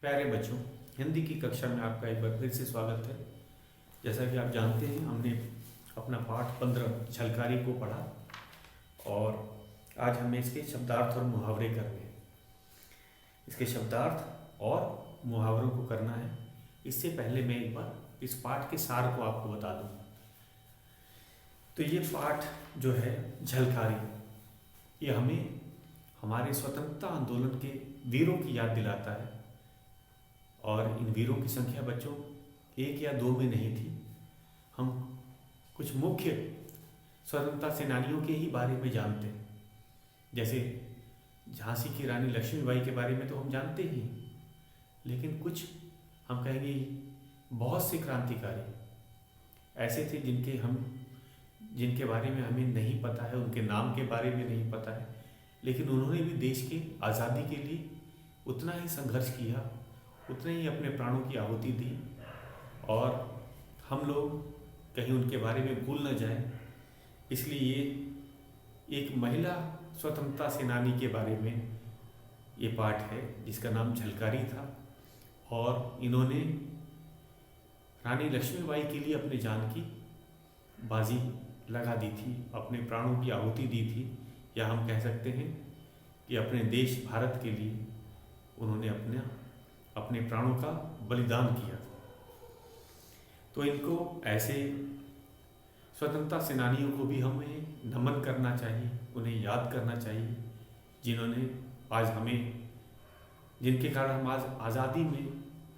प्यारे बच्चों, हिंदी की कक्षा में आपका एक बार फिर से स्वागत है। जैसा कि आप जानते हैं, हमने अपना पाठ 15 झलकारी को पढ़ा और आज हमें इसके शब्दार्थ और मुहावरे करने हैं। इसके शब्दार्थ और मुहावरों को करना है। इससे पहले मैं एक बार इस पाठ के सार को आपको बता दूं। तो ये पाठ जो है झलकारी, ये हमें हमारे स्वतंत्रता आंदोलन के वीरों की याद दिलाता है। और इन वीरों की संख्या बच्चों 1 या 2 में नहीं थी। हम कुछ मुख्य स्वतंत्रता सेनानियों के ही बारे में जानते हैं। जैसे झांसी की रानी लक्ष्मीबाई के बारे में तो हम जानते ही, लेकिन कुछ हम कहेंगे बहुत से क्रांतिकारी ऐसे थे जिनके बारे में हमें नहीं पता है, उनके नाम के बारे में नहीं पता है, लेकिन उन्होंने भी देश की आज़ादी के लिए उतना ही संघर्ष किया, उतने ही अपने प्राणों की आहुति दी। और हम लोग कहीं उनके बारे में भूल न जाएं, इसलिए ये एक महिला स्वतंत्रता सेनानी के बारे में ये पाठ है जिसका नाम झलकारी था। और इन्होंने रानी लक्ष्मीबाई के लिए अपने जान की बाजी लगा दी थी, अपने प्राणों की आहुति दी थी, या हम कह सकते हैं कि अपने देश भारत के लिए उन्होंने अपने प्राणों का बलिदान किया। तो इनको ऐसे स्वतंत्रता सेनानियों को भी हमें नमन करना चाहिए, उन्हें याद करना चाहिए, जिनके कारण हम आज आज़ादी में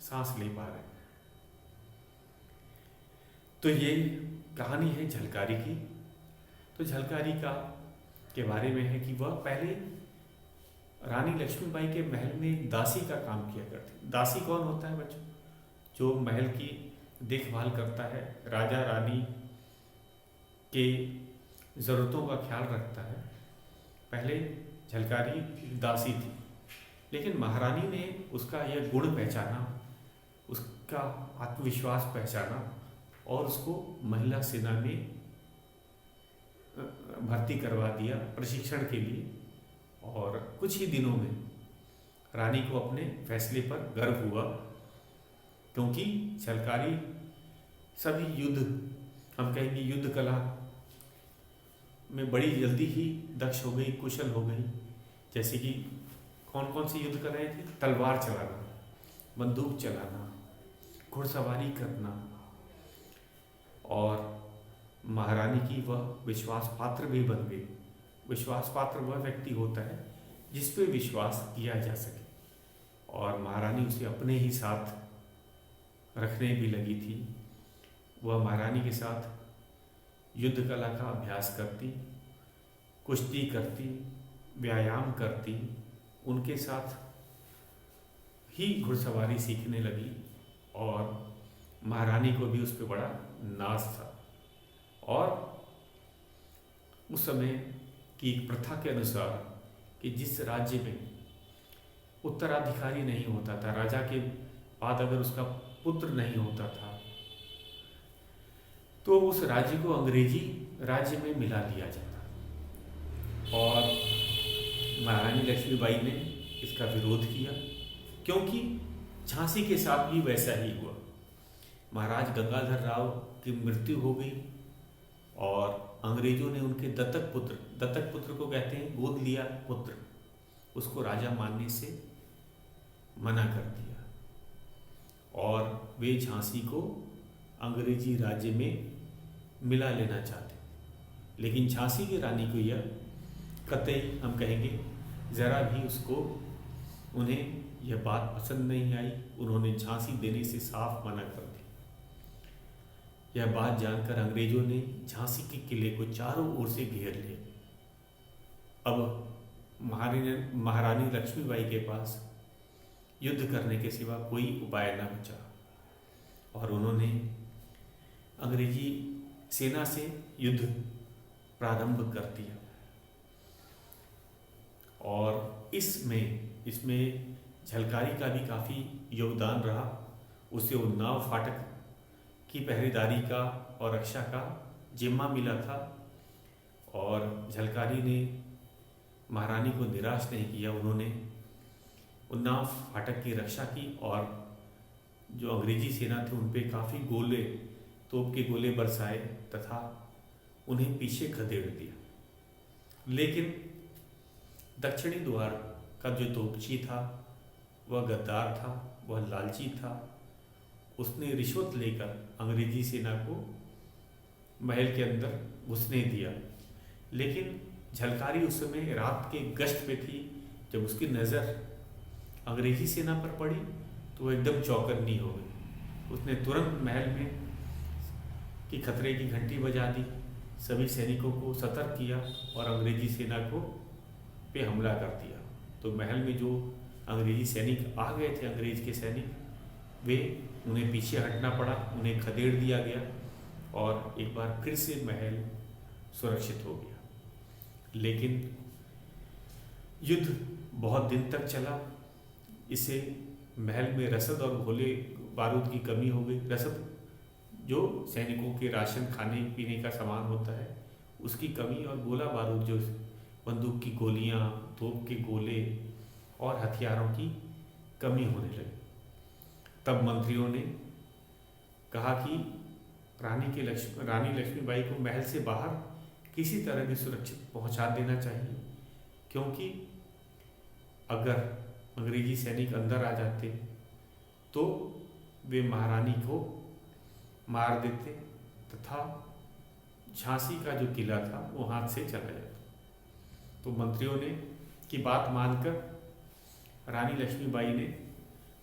सांस ले पा रहे हैं। तो ये कहानी है झलकारी की। तो झलकारी के बारे में है कि वह पहले रानी लक्ष्मीबाई के महल में दासी का काम किया करती। दासी कौन होता है बच्चों? जो महल की देखभाल करता है, राजा रानी के ज़रूरतों का ख्याल रखता है। पहले झलकारी दासी थी, लेकिन महारानी ने उसका यह गुण पहचाना, उसका आत्मविश्वास पहचाना और उसको महिला सेना में भर्ती करवा दिया प्रशिक्षण के लिए। और कुछ ही दिनों में रानी को अपने फैसले पर गर्व हुआ, क्योंकि झलकारी सभी हम कहेंगे युद्ध कला में बड़ी जल्दी ही दक्ष हो गई, कुशल हो गई। जैसे कि कौन कौन सी युद्ध कलाएं थी? तलवार चलाना, बंदूक चलाना, घुड़सवारी करना। और महारानी की वह विश्वास पात्र भी बन गई। विश्वास पात्र वह व्यक्ति होता है जिस पे विश्वास किया जा सके, और महारानी उसे अपने ही साथ रखने भी लगी थी। वह महारानी के साथ युद्ध कला का अभ्यास करती, कुश्ती करती, व्यायाम करती, उनके साथ ही घुड़सवारी सीखने लगी। और महारानी को भी उस पर बड़ा नाज था। और उस समय की एक प्रथा के अनुसार कि जिस राज्य में उत्तराधिकारी नहीं होता था, राजा के बाद अगर उसका पुत्र नहीं होता था, तो उस राज्य को अंग्रेजी राज्य में मिला दिया जाता। और महारानी लक्ष्मीबाई ने इसका विरोध किया, क्योंकि झांसी के साथ भी वैसा ही हुआ। महाराज गंगाधर राव की मृत्यु हो गई और अंग्रेजों ने उनके दत्तक पुत्र को कहते हैं गोद लिया पुत्र, उसको राजा मानने से मना कर दिया। और वे झांसी को अंग्रेजी राज्य में मिला लेना चाहते, लेकिन झांसी की रानी को यह कतई हम कहेंगे ज़रा भी उन्हें यह बात पसंद नहीं आई। उन्होंने झांसी देने से साफ मना कर दिया। यह बात जानकर अंग्रेजों ने झांसी के किले को चारों ओर से घेर लिया। अब महारानी लक्ष्मीबाई के पास युद्ध करने के सिवा कोई उपाय न बचा, और उन्होंने अंग्रेजी सेना से युद्ध प्रारंभ कर दिया। और इसमें झलकारी का भी काफ़ी योगदान रहा। उसे उन्नाव फाटक की पहरेदारी का और रक्षा का जिम्मा मिला था। और झलकारी ने महारानी को निराश नहीं किया। उन्होंने उन्नाव फाटक की रक्षा की और जो अंग्रेजी सेना थे उन पे काफ़ी गोले, तोप के गोले बरसाए तथा उन्हें पीछे खदेड़ दिया। लेकिन दक्षिणी द्वार का जो तोपची था वह गद्दार था, वह लालची था। उसने रिश्वत लेकर अंग्रेजी सेना को महल के अंदर घुसने दिया। लेकिन झलकारी उस समय रात के गश्त पे थी। जब उसकी नज़र अंग्रेजी सेना पर पड़ी तो वह एकदम चौकन्नी हो गई। उसने तुरंत महल में की खतरे की घंटी बजा दी, सभी सैनिकों को सतर्क किया और अंग्रेजी सेना को पे हमला कर दिया। तो महल में जो अंग्रेजी सैनिक आ गए थे, अंग्रेज के सैनिक, वे उन्हें पीछे हटना पड़ा, उन्हें खदेड़ दिया गया और एक बार फिर से महल सुरक्षित हो गया। लेकिन युद्ध बहुत दिन तक चला। इससे महल में रसद और गोले बारूद की कमी हो गई। रसद जो सैनिकों के राशन खाने पीने का सामान होता है उसकी कमी, और गोला बारूद जो बंदूक की गोलियां, तोप के गोले और हथियारों की कमी होने लगी। तब मंत्रियों ने कहा कि रानी लक्ष्मीबाई को महल से बाहर किसी तरह भी सुरक्षित पहुंचा देना चाहिए, क्योंकि अगर अंग्रेजी सैनिक अंदर आ जाते तो वे महारानी को मार देते तथा झांसी का जो किला था वो हाथ से चला जाता। तो मंत्रियों ने की बात मानकर रानी लक्ष्मीबाई ने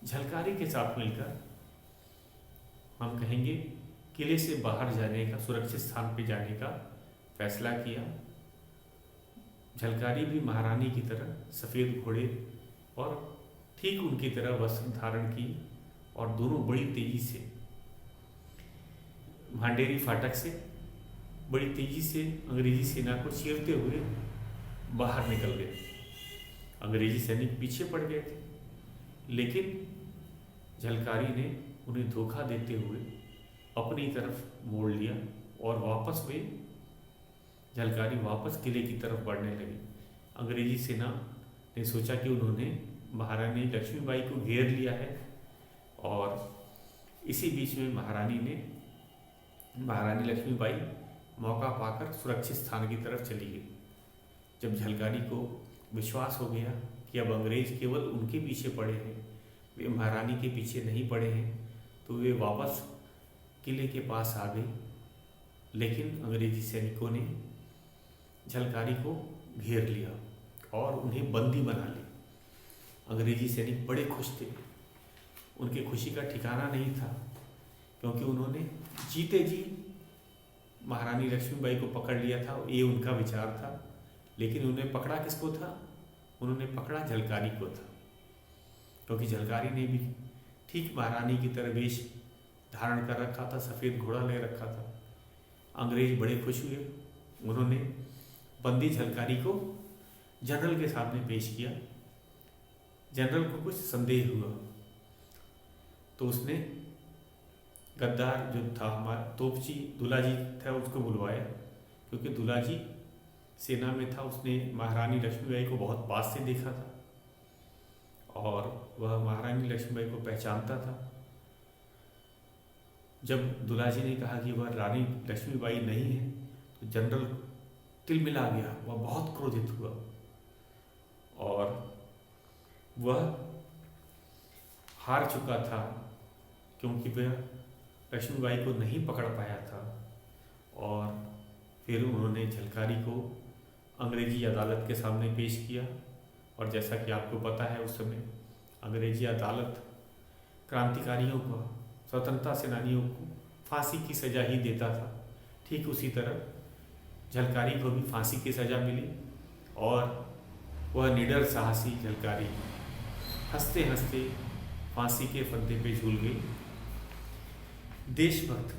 झलकारी के साथ मिलकर, हम कहेंगे, किले से बाहर जाने का, सुरक्षित स्थान पर जाने का फैसला किया। झलकारी भी महारानी की तरह सफ़ेद घोड़े और ठीक उनकी तरह वस्त्र धारण की और दोनों बड़ी तेजी से भांडेरी फाटक से बड़ी तेजी से अंग्रेजी सेना को चीरते हुए बाहर निकल गए। अंग्रेजी सैनिक पीछे पड़ गए थे, लेकिन झलकारी ने उन्हें धोखा देते हुए अपनी तरफ मोड़ लिया और वापस वे झलकारी वापस किले की तरफ बढ़ने लगे। अंग्रेजी सेना ने सोचा कि उन्होंने महारानी लक्ष्मीबाई को घेर लिया है, और इसी बीच में महारानी लक्ष्मीबाई मौका पाकर सुरक्षित स्थान की तरफ चली गई। जब झलकारी को विश्वास हो गया कि अब अंग्रेज केवल उनके पीछे पड़े हैं, वे महारानी के पीछे नहीं पड़े हैं, तो वे वापस किले के पास आ गई। लेकिन अंग्रेजी सैनिकों ने झलकारी को घेर लिया और उन्हें बंदी बना लिया। अंग्रेजी सैनिक बड़े खुश थे। उनकी खुशी का ठिकाना नहीं था, क्योंकि उन्होंने जीते जी महारानी लक्ष्मीबाई को पकड़ लिया था, ये उनका विचार था। लेकिन उन्हें पकड़ा किसको था? उन्होंने पकड़ा झलकारी को था, क्योंकि झलकारी ने भी ठीक महारानी की तरह वेश धारण कर रखा था, सफ़ेद घोड़ा ले रखा था। अंग्रेज बड़े खुश हुए। उन्होंने बंदी झलकारी को जनरल के सामने पेश किया। जनरल को कुछ संदेह हुआ, तो उसने गद्दार जो था हमारा तोपची दुलाजी था उसको बुलवाया, क्योंकि दुलाजी सेना में था। उसने महारानी लक्ष्मीबाई को बहुत पास से देखा था और वह महारानी लक्ष्मीबाई को पहचानता था। जब दुलाजी ने कहा कि वह रानी लक्ष्मीबाई नहीं है, तो जनरल तिलमिला गया, वह बहुत क्रोधित हुआ और वह हार चुका था, क्योंकि वह लक्ष्मीबाई को नहीं पकड़ पाया था। और फिर उन्होंने झलकारी को अंग्रेजी अदालत के सामने पेश किया। और जैसा कि आपको पता है, उस समय अंग्रेजी अदालत क्रांतिकारियों को, स्वतंत्रता सेनानियों को फांसी की सज़ा ही देता था। ठीक उसी तरह झलकारी को भी फांसी की सज़ा मिली और वह निडर साहसी झलकारी हंसते हंसते फांसी के फंदे पे झूल गई। देशभक्त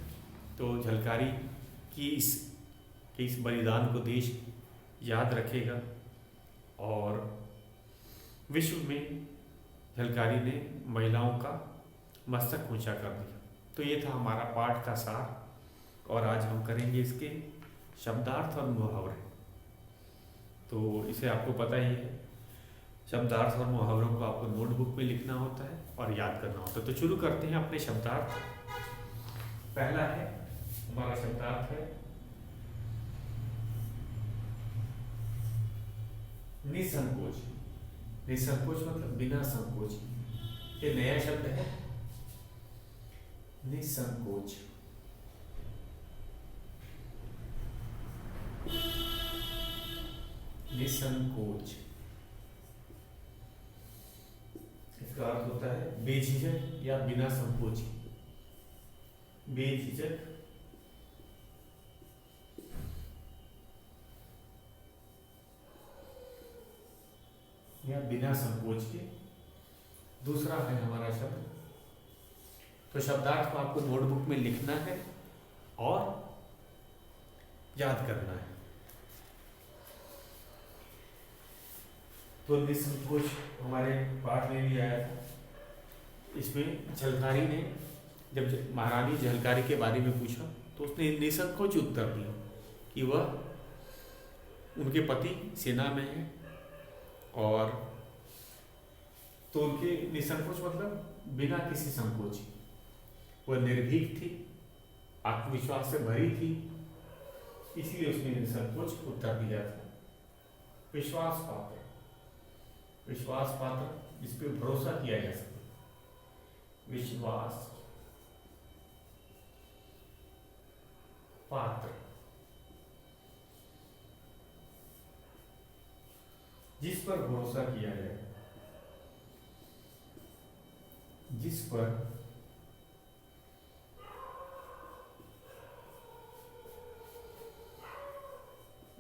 तो झलकारी की इस बलिदान को देश याद रखेगा और विश्व में झलकारी ने महिलाओं का मस्तक ऊंचा कर दिया। तो ये था हमारा पाठ का सार, और आज हम करेंगे इसके शब्दार्थ और मुहावरे। तो इसे आपको पता ही है, शब्दार्थ और मुहावरों को आपको नोटबुक में लिखना होता है और याद करना होता है। तो शुरू करते हैं अपने शब्दार्थ। पहला है हमारा शब्दार्थ है निसंकोच। निसंकोच मतलब बिना संकोच। ये नया शब्द है निसंकोच। निसंकोच इसका अर्थ होता है बेझिझक या बिना संकोच। बेझिझक या बिना संकोच के। दूसरा है हमारा शब्द, तो शब्दार्थ को आपको नोटबुक में लिखना है और याद करना है। तो निसंकोच हमारे पाठ में भी आया था। इसमें झलकारी ने जब महारानी झलकारी के बारे में पूछा तो उसने निसंकोच उत्तर दिया कि वह उनके पति सेना में है, और तो उनके निसंकोच मतलब बिना किसी संकोच, वह निर्भीक थी, आत्मविश्वास से भरी थी, इसलिए उसने निसंकोच उत्तर दिया था। विश्वास पात्र, विश्वास पात्र जिस पे भरोसा किया जा सके। विश्वास पात्र जिस पर भरोसा किया जाए, जिस पर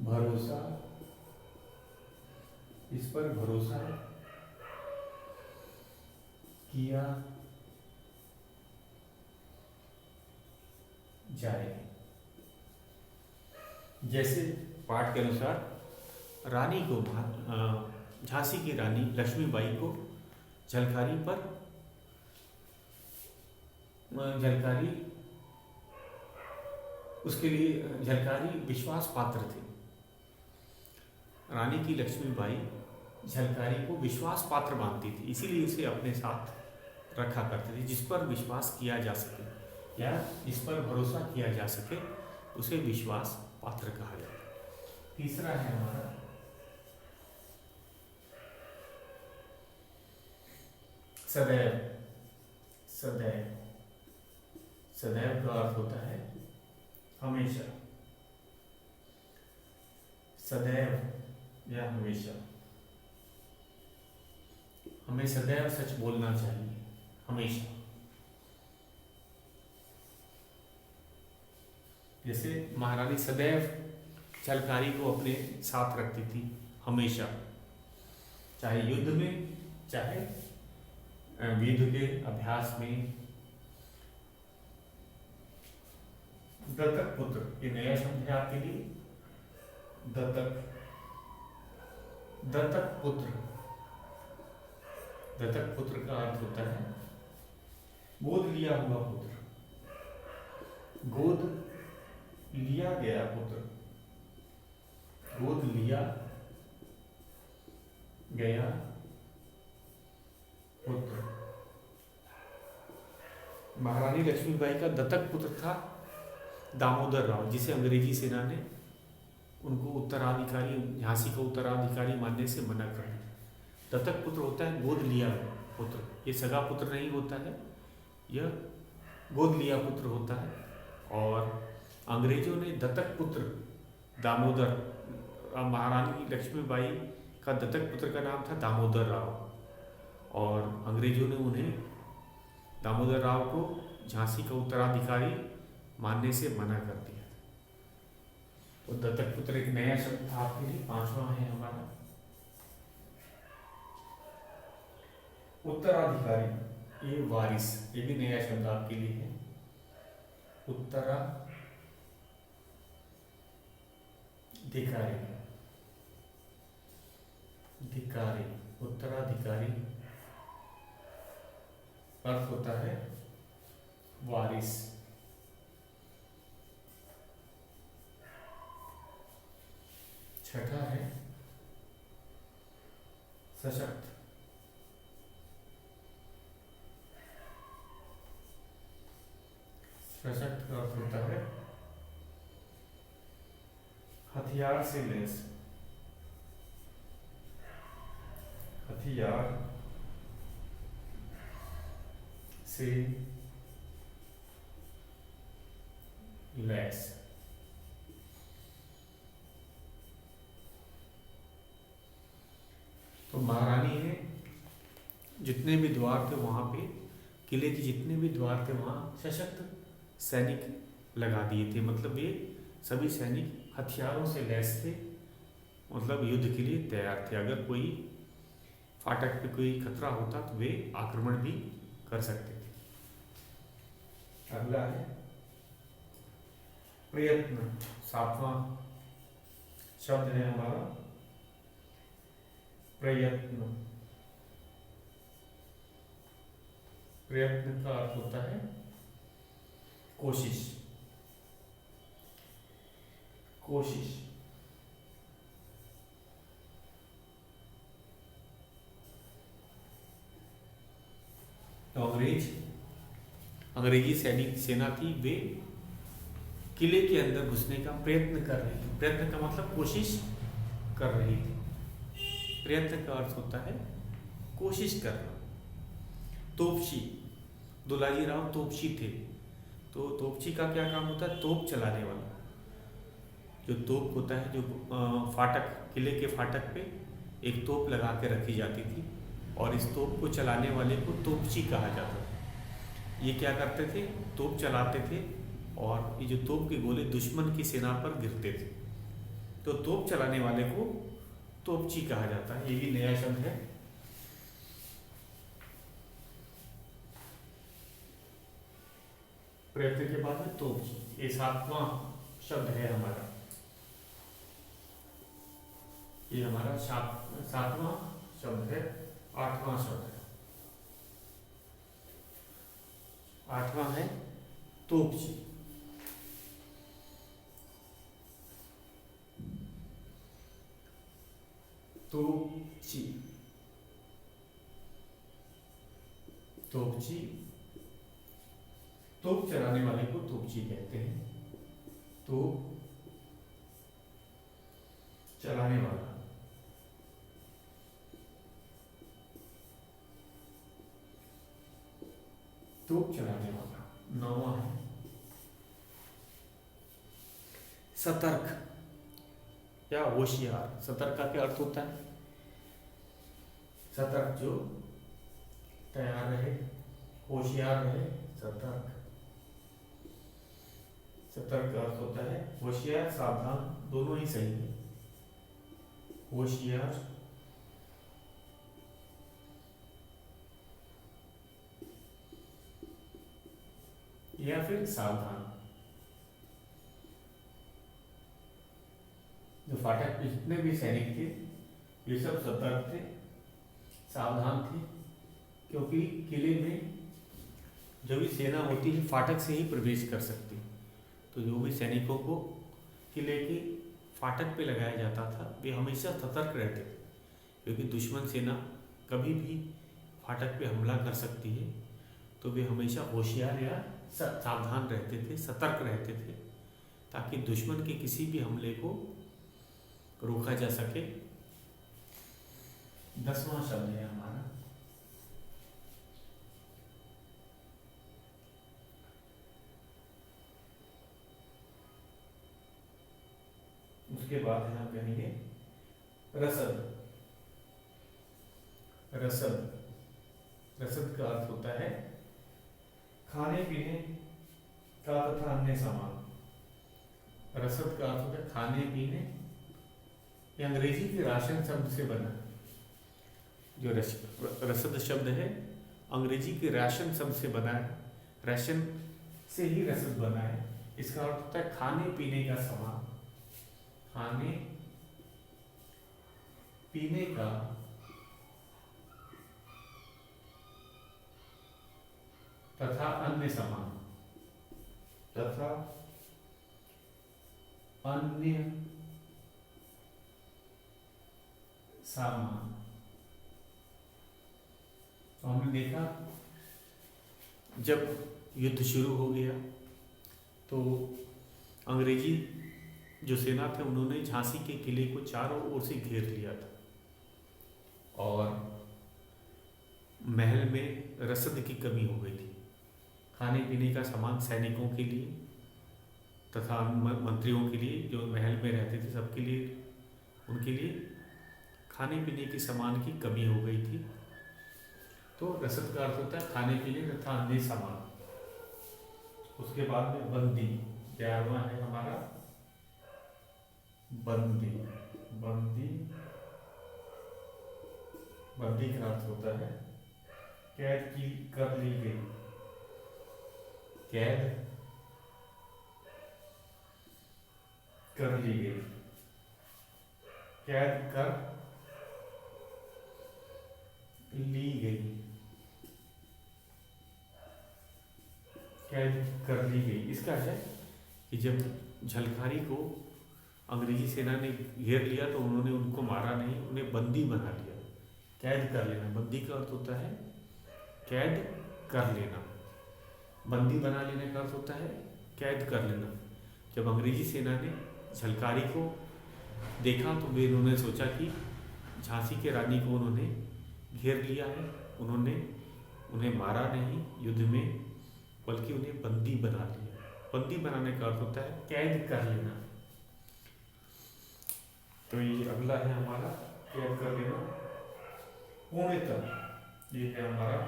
भरोसा, इस पर भरोसा किया जाए। जैसे पाठ के अनुसार रानी को, झांसी की रानी लक्ष्मीबाई को झलकारी पर, झलकारी उसके लिए झलकारी विश्वास पात्र थे। रानी की लक्ष्मीबाई झलकारी को विश्वास पात्र मानती थी, इसीलिए उसे अपने साथ रखा करते थे। जिस पर विश्वास किया जा सके या जिस पर भरोसा किया जा सके उसे विश्वास पात्र कहा जाता है। तीसरा है हमारा सदैव। सदैव, सदैव का अर्थ होता है हमेशा। सदैव या हमेशा, हमें सदैव सच बोलना चाहिए, हमेशा। जैसे महारानी सदैव झलकारी को अपने साथ रखती थी, हमेशा, चाहे युद्ध में, चाहे युद्ध के अभ्यास में। दत्तक पुत्र, ये नया शब्द है आपके लिए, दत्तक। दत्तक पुत्र, दत्तक पुत्र का अर्थ होता है गोद लिया हुआ पुत्र, गोद लिया गया पुत्र, गोद लिया गया पुत्र। महारानी लक्ष्मीबाई का दत्तक पुत्र था दामोदर राव, जिसे अंग्रेजी सेना ने उनको उत्तराधिकारी, झांसी का उत्तराधिकारी मानने से मना कर दिया। दत्तक पुत्र होता है गोद लिया पुत्र, ये सगा पुत्र नहीं होता है, यह गोद लिया पुत्र होता है। और अंग्रेजों ने दत्तक पुत्र दामोदर, महारानी लक्ष्मीबाई का दत्तक पुत्र का नाम था दामोदर राव, और अंग्रेजों ने उन्हें, दामोदर राव को, झांसी का उत्तराधिकारी मानने से मना कर दिया। तो दत्तक पुत्र एक नया शब्द था आपके लिए। पांचवा है हमारा उत्तराधिकारी, ये वारिस, ये भी नया शब्द आपके लिए है। उत्तराधिकारी, अधिकारी, उत्तराधिकारी अर्थ होता है वारिस। छठा है सशक्त, सशक्त का अर्थ होता है हथियार से लैस, हथियार से लैस। तो महारानी ने जितने भी द्वार थे वहां पे, किले के जितने भी द्वार थे वहां सशक्त सैनिक लगा दिए थे। मतलब ये सभी सैनिक हथियारों से लैस थे, मतलब युद्ध के लिए तैयार थे। अगर कोई फाटक पे कोई खतरा होता तो वे आक्रमण भी कर सकते थे। अगला है प्रयत्न, 7वां शब्द है हमारा प्रयत्न। प्रयत्न का अर्थ होता है कोशिश, कोशिश। तो अंग्रेजी सैनिक सेना थी, वे किले के अंदर घुसने का प्रयत्न कर रही थी। प्रयत्न का मतलब कोशिश कर रही थी। प्रयत्न का अर्थ होता है कोशिश करना। तोपची, दुलाजी राव तोपची थे। तो तोपची का क्या काम होता है? तोप चलाने वाला। जो तोप होता है, जो फाटक, किले के फाटक पे एक तोप लगा के रखी जाती थी और इस तोप को चलाने वाले को तोपची कहा जाता था। ये क्या करते थे? तोप चलाते थे और ये जो तोप के गोले दुश्मन की सेना पर गिरते थे। तो तोप चलाने वाले को तोपची कहा जाता है। ये भी नया शब्द है। प्रयत्न के बाद में तोपची, ये 7वां शब्द है हमारा। ये हमारा 7वां शब्द है। 8वां शब्द है, 8वां है तोपची। तोपची, तोपची, तोप चलाने वाले को तोपची कहते हैं। तोप चलाने वाला, तोप चलाने वाला। 9वां है सतर्क या होशियार। सतर्क का क्या अर्थ होता है? सतर्क, जो तैयार रहे, होशियार रहे, सतर्क। सतर्क का अर्थ होता है होशियार, सावधान, दोनों ही सही है। होशियार, या फिर सावधान। जो फाटक पे जितने भी सैनिक थे ये सब सतर्क थे, सावधान थे, क्योंकि किले में जो भी सेना होती है फाटक से ही प्रवेश कर सकती। तो जो भी सैनिकों को किले के फाटक पे लगाया जाता था वे हमेशा सतर्क रहते थे, क्योंकि दुश्मन सेना कभी भी फाटक पे हमला कर सकती है। तो वे हमेशा होशियार या सावधान रहते थे, सतर्क रहते थे, ताकि दुश्मन के किसी भी हमले को रोका जा सके। 10वां शब्द है हमारा उसके बाद है, हम कहेंगे रसद। रसद, रसद का अर्थ होता है खाने पीने का तथा अन्य सामान। रसद का अर्थ होता है खाने पीने। ये अंग्रेजी के राशन शब्द से बना। जो रसद शब्द है अंग्रेजी के राशन शब्द से बना है। राशन से ही रसद बना है। इसका अर्थ होता है खाने पीने का सामान, खाने पीने का तथा अन्य सामान, तथा अन्य सामान। तो हमने देखा जब युद्ध शुरू हो गया तो अंग्रेजी जो सेना थे उन्होंने झांसी के किले को चारों ओर से घेर लिया था और महल में रसद की कमी हो गई थी। खाने पीने का सामान सैनिकों के लिए तथा मंत्रियों के लिए जो महल में रहते थे सबके लिए, उनके लिए खाने पीने के सामान की कमी हो गई थी। तो रसद का अर्थ होता है खाने पीने तथा अन्य सामान। उसके बाद में बंदी, 11वां है हमारा बंदी। बंदी बंदी का अर्थ होता है कैद की कर ली गई, कैद कर ली गई, कैद कर ली गई, कैद कर ली गई। इसका है कि जब झलकारी को अंग्रेजी सेना ने घेर लिया तो उन्होंने उनको मारा नहीं, उन्हें बंदी बना लिया। कैद कर लेना, बंदी का अर्थ होता है कैद कर लेना। बंदी बना लेने का अर्थ होता है कैद कर लेना। जब अंग्रेजी सेना ने झलकारी को देखा तो वे उन्होंने सोचा कि झांसी के रानी को उन्होंने घेर लिया है, उन्होंने उन्हें मारा नहीं युद्ध में, बल्कि उन्हें बंदी बना लिया। बंदी बनाने का अर्थ होता है कैद कर लेना। तो ये अगला है हमारा कैद कर लेना। पूर्णतः, ये है हमारा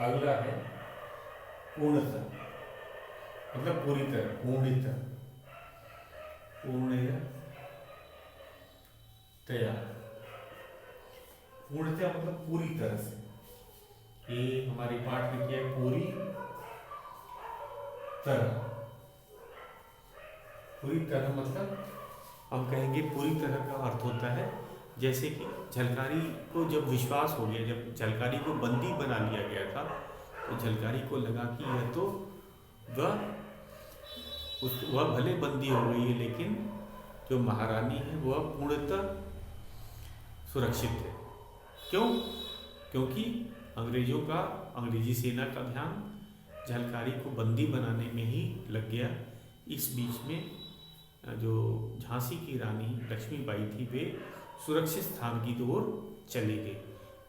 अगला है पूर्णतः, मतलब पूरी तरह, पूर्णतः, पूर्णतः मतलब पूरी तरह से। ये हमारी पाठ में क्या है, पूरी तरह। पूरी तरह मतलब हम कहेंगे पूरी तरह का अर्थ होता है जैसे कि झलकारी को जब विश्वास हो गया, जब झलकारी को बंदी बना लिया गया था तो झलकारी को लगा कि यह तो वह भले बंदी हो गई है लेकिन जो महारानी है वह पूर्णतः सुरक्षित है। क्यों? क्योंकि अंग्रेजी सेना का ध्यान झलकारी को बंदी बनाने में ही लग गया। इस बीच में जो झांसी की रानी लक्ष्मीबाई थी वे सुरक्षित स्थान की ओर चली गई।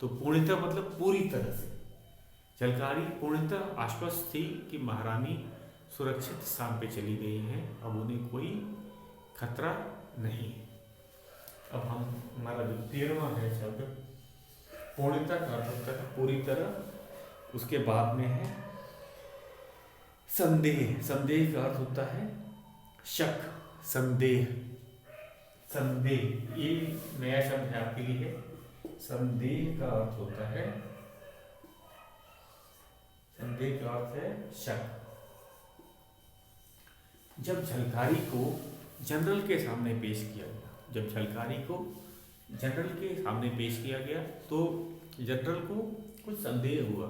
तो पूर्णतः मतलब पूरी तरह से। झलकारी पूर्णतः आश्वस्त थी कि महारानी सुरक्षित स्थान पे चली गई हैं, अब उन्हें कोई खतरा नहीं। अब हमारा जो 13वां है शब्द पूर्णतः का अर्थ होता है पूरी तरह। उसके बाद में है संदेह। संदेह का अर्थ होता है शक, संदेह। संदेह ये नया शब्द है आपके लिए। संदेह का अर्थ होता है, संदेह का अर्थ है शक। जब झलकारी को जनरल के सामने पेश किया गया, जब झलकारी को जनरल के सामने पेश किया गया तो जनरल को कुछ संदेह हुआ।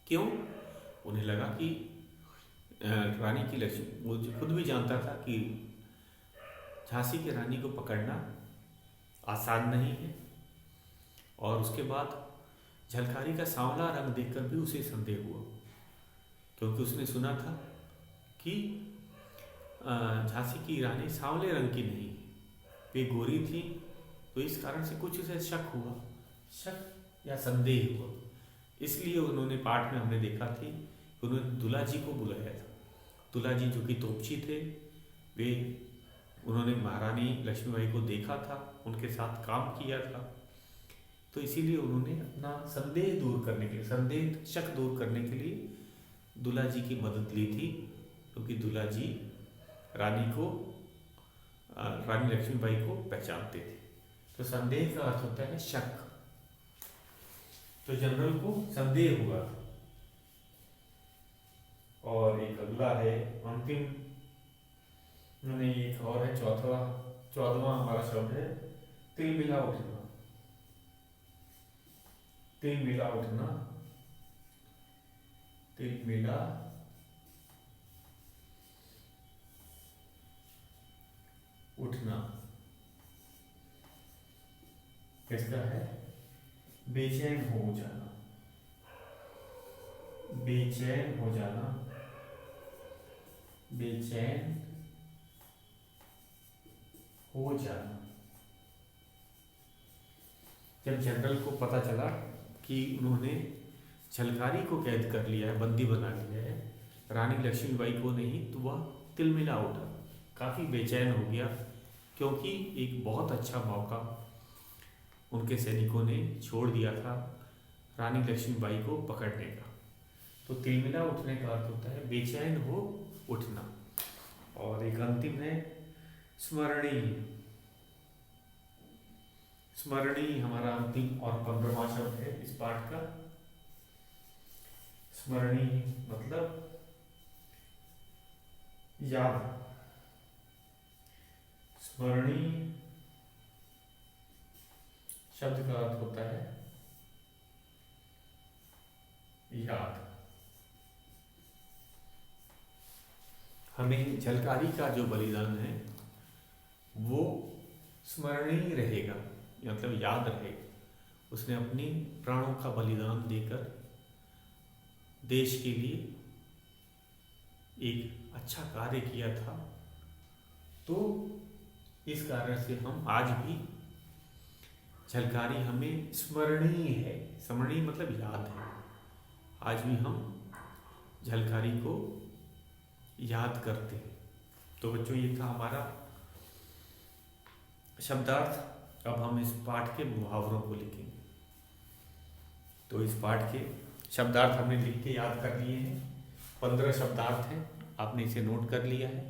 क्यों? उन्हें लगा कि रानी की लक्ष्मी, वो खुद भी जानता था कि झांसी की रानी को पकड़ना आसान नहीं है। और उसके बाद झलकारी का सांवला रंग देखकर भी उसे संदेह हुआ, क्योंकि उसने सुना था कि झांसी की रानी सांवले रंग की नहीं, वे गोरी थी। तो इस कारण से कुछ उसे शक हुआ, शक या संदेह हुआ। इसलिए उन्होंने पाठ में हमने देखा थी कि उन्होंने दुला जी को बुलाया था। दुला जी जो कि तोपची थे, वे उन्होंने महारानी लक्ष्मीबाई को देखा था, उनके साथ काम किया था। तो इसीलिए उन्होंने अपना संदेह दूर करने के लिए, संदेह शक दूर करने के लिए दुला जी की मदद ली थी, क्योंकि दुला जी रानी लक्ष्मीबाई को पहचानते थे। तो संदेह का अर्थ होता है शक। तो जनरल को संदेह हुआ। और एक अगला है अंतिम, मैंने एक और है 14वां हमारा शब्द है तिलमिला उठना। तिलमिला उठना, तिलमिला उठना किसका है? बेचैन हो जाना, बेचैन हो जाना, बेचैन हो जाना। जब जनरल को पता चला कि उन्होंने झलकारी को कैद कर लिया है, बंदी बना लिया है, रानी लक्ष्मीबाई को नहीं, तो वह तिलमिला उठा, काफ़ी बेचैन हो गया, क्योंकि एक बहुत अच्छा मौका उनके सैनिकों ने छोड़ दिया था रानी लक्ष्मीबाई को पकड़ने का। तो तिलमिला उठने का अर्थ होता है बेचैन हो उठना। और एक अंतिम है स्मरणीय। स्मरणीय हमारा अंतिम और 15वां शब्द है इस पाठ का। स्मरणीय मतलब याद। स्मरणीय शब्द का अर्थ होता है याद। हमें झलकारी का जो बलिदान है वो स्मरणीय रहेगा, मतलब याद रहेगा। उसने अपनी प्राणों का बलिदान देकर देश के लिए एक अच्छा कार्य किया था। तो इस कारण से हम आज भी झलकारी हमें स्मरणीय है। स्मरणीय मतलब याद है। आज भी हम झलकारी को याद करते हैं। तो बच्चों, ये था हमारा शब्दार्थ। अब हम इस पाठ के मुहावरों को लिखेंगे। तो इस पाठ के शब्दार्थ हमने लिख के याद कर लिए हैं। 15 शब्दार्थ हैं, आपने इसे नोट कर लिया है।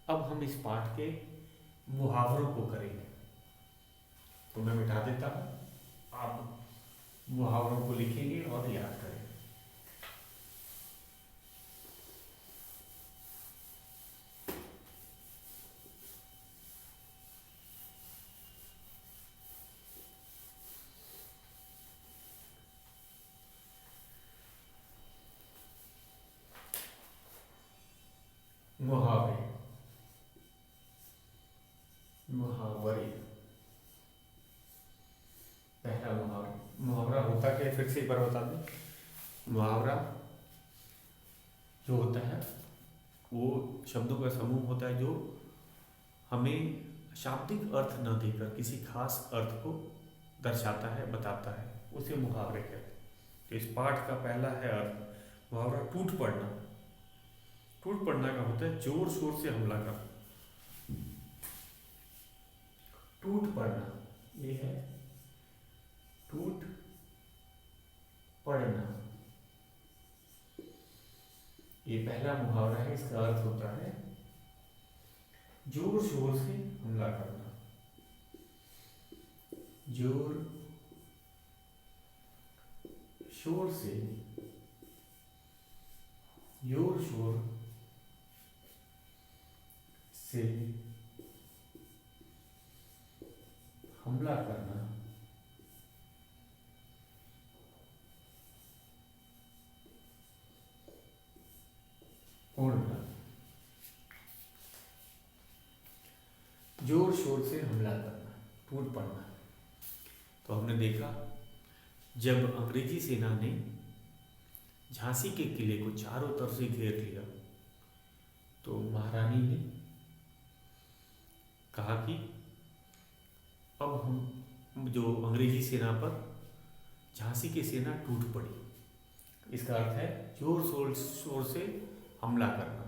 अब हम इस पाठ के मुहावरों को करेंगे। तो मैं मिटा देता हूँ, आप मुहावरों को लिखेंगे और याद करेंगे। मुहावरे, मुहावरे। पहला मुहावरा होता क्या है, फिर से एक बार बता दें। मुहावरा जो होता है वो शब्दों का समूह होता है जो हमें शाब्दिक अर्थ न देकर किसी खास अर्थ को दर्शाता है, बताता है, उसे मुहावरे कहते हैं। तो इस पाठ का पहला है अर्थ मुहावरा टूट पड़ना। टूट पड़ना का होता है जोर शोर से हमला करना। टूट पड़ना, ये है टूट पड़ना। ये पहला मुहावरा है। इसका अर्थ होता है जोर शोर से हमला करना। जोर शोर से, जोर शोर से हमला करना। उड़ना, जोर शोर से हमला करना, टूट पड़ना। तो हमने देखा जब अंग्रेजी सेना ने झांसी के किले को चारों तरफ से घेर लिया तो महारानी ने कहा कि अब हम जो अंग्रेजी सेना पर झांसी की सेना टूट पड़ी। इसका अर्थ है जोर शोर से हमला करना।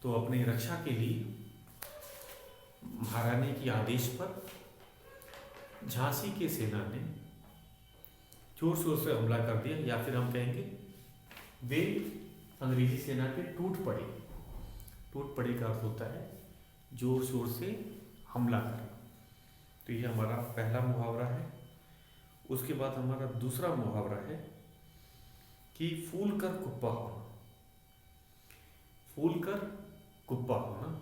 तो अपने रक्षा के लिए महारानी के आदेश पर झांसी की सेना ने जोर शोर से हमला कर दिया, या फिर हम कहेंगे वे अंग्रेजी सेना पे टूट पड़े। टूट पड़े का अर्थ होता है जोर शोर से हमला करना। तो ये हमारा पहला मुहावरा है। उसके बाद हमारा दूसरा मुहावरा है कि फूल कर कुप्पा होना। फूल कर कुप्पा होना,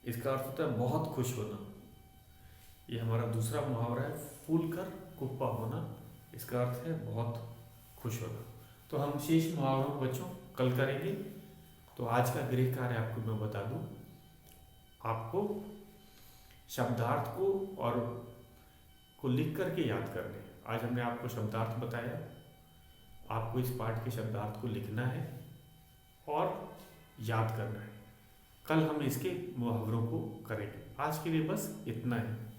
इसका अर्थ होता है बहुत खुश होना। ये हमारा दूसरा मुहावरा है, फूल कर कुप्पा होना। इसका अर्थ है बहुत खुश होना। तो हम शेष मुहावरों को बच्चों कल करेंगे। तो आज का गृह कार्य आपको मैं बता दूं, आपको शब्दार्थ को और को लिख करके याद कर लें। आज हमने आपको शब्दार्थ बताया, आपको इस पाठ के शब्दार्थ को लिखना है और याद करना है। कल हम इसके मुहावरों को करेंगे। आज के लिए बस इतना है।